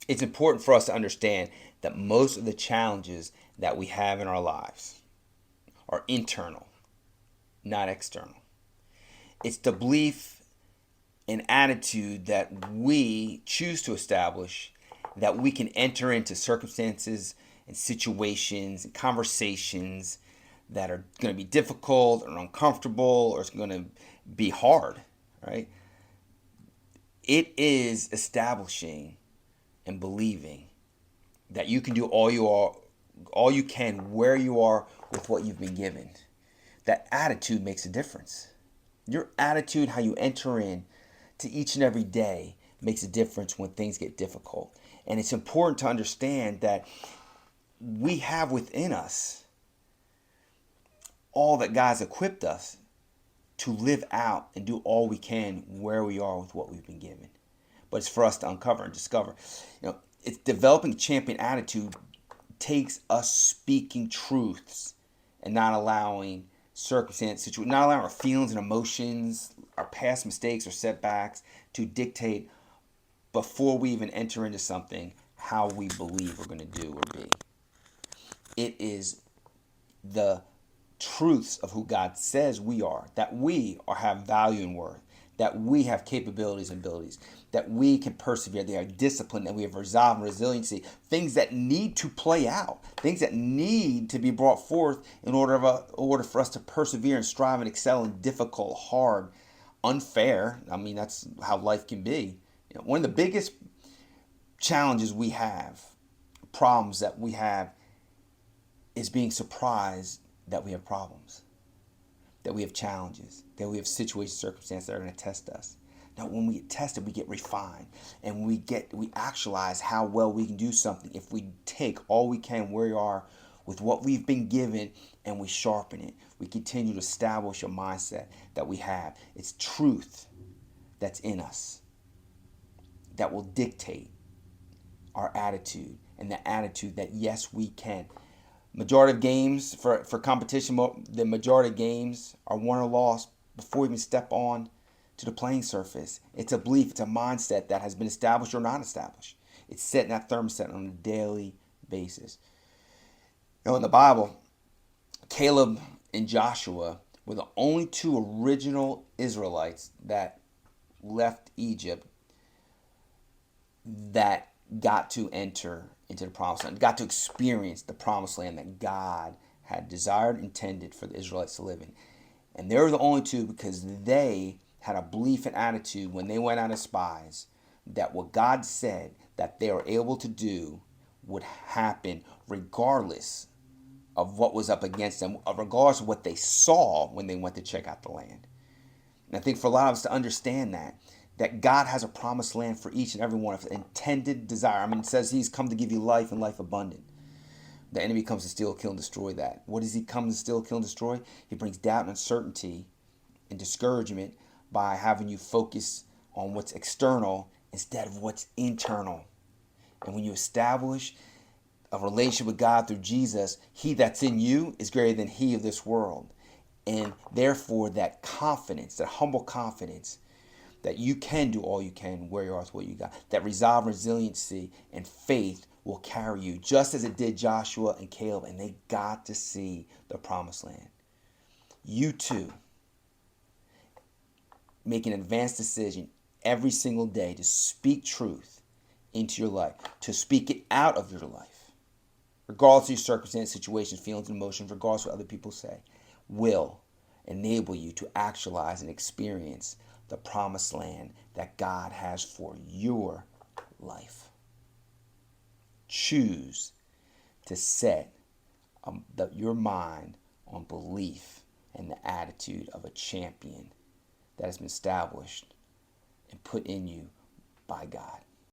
It's important for us to understand that most of the challenges that we have in our lives are internal, not external. It's the belief and attitude that we choose to establish that we can enter into circumstances and situations and conversations that are going to be difficult or uncomfortable or it's going to be hard, right? It is establishing and believing that you can do all you can where you are with what you've been given. That attitude makes a difference. Your attitude, how you enter in to each and every day, makes a difference when things get difficult. And it's important to understand that we have within us all that God's equipped us to live out and do all we can where we are with what we've been given. But it's for us to uncover and discover. It's developing a champion attitude takes us speaking truths and not allowing not allowing our feelings and emotions, our past mistakes or setbacks to dictate before we even enter into something how we believe we're going to do or be. It is the truths of who God says we are, that we have value and worth, that we have capabilities and abilities, that we can persevere, they are disciplined, that we have resolve and resiliency, things that need to play out, things that need to be brought forth in order for us to persevere and strive and excel in difficult, hard, unfair. I mean, that's how life can be. One of the biggest challenges we have, problems that we have, is being surprised that we have problems, that we have challenges, that we have situations, circumstances that are going to test us. Now, when we get tested, we get refined, and we actualize how well we can do something if we take all we can where we are with what we've been given and we sharpen it. We continue to establish a mindset that we have. It's truth that's in us that will dictate our attitude, and the attitude that yes, we can. Majority of games for competition, the majority of games are won or lost before we even step on to the playing surface. It's a belief, it's a mindset that has been established or not established. It's setting that thermostat on a daily basis. In the Bible, Caleb and Joshua were the only two original Israelites that left Egypt that got to enter into the promised land, got to experience the promised land that God had desired, intended for the Israelites to live in. And they were the only two because they had a belief and attitude when they went out as spies that what God said that they were able to do would happen regardless of what was up against them, regardless of what they saw when they went to check out the land. And I think for a lot of us to understand that God has a promised land for each and every one of us, intended desire. I mean, it says he's come to give you life and life abundant. The enemy comes to steal, kill, and destroy that. What does he come to steal, kill, and destroy? He brings doubt and uncertainty and discouragement by having you focus on what's external instead of what's internal. And when you establish a relationship with God through Jesus, he that's in you is greater than he of this world. And therefore, that confidence, that humble confidence, that you can do all you can where you are with what you got, that resolve, resiliency, and faith will carry you, just as it did Joshua and Caleb, and they got to see the promised land. You too make an advanced decision every single day to speak truth into your life, to speak it out of your life, regardless of your circumstances, situations, feelings, and emotions, regardless of what other people say, will enable you to actualize and experience the promised land that God has for your life. Choose to set your mind on belief and the attitude of a champion that has been established and put in you by God.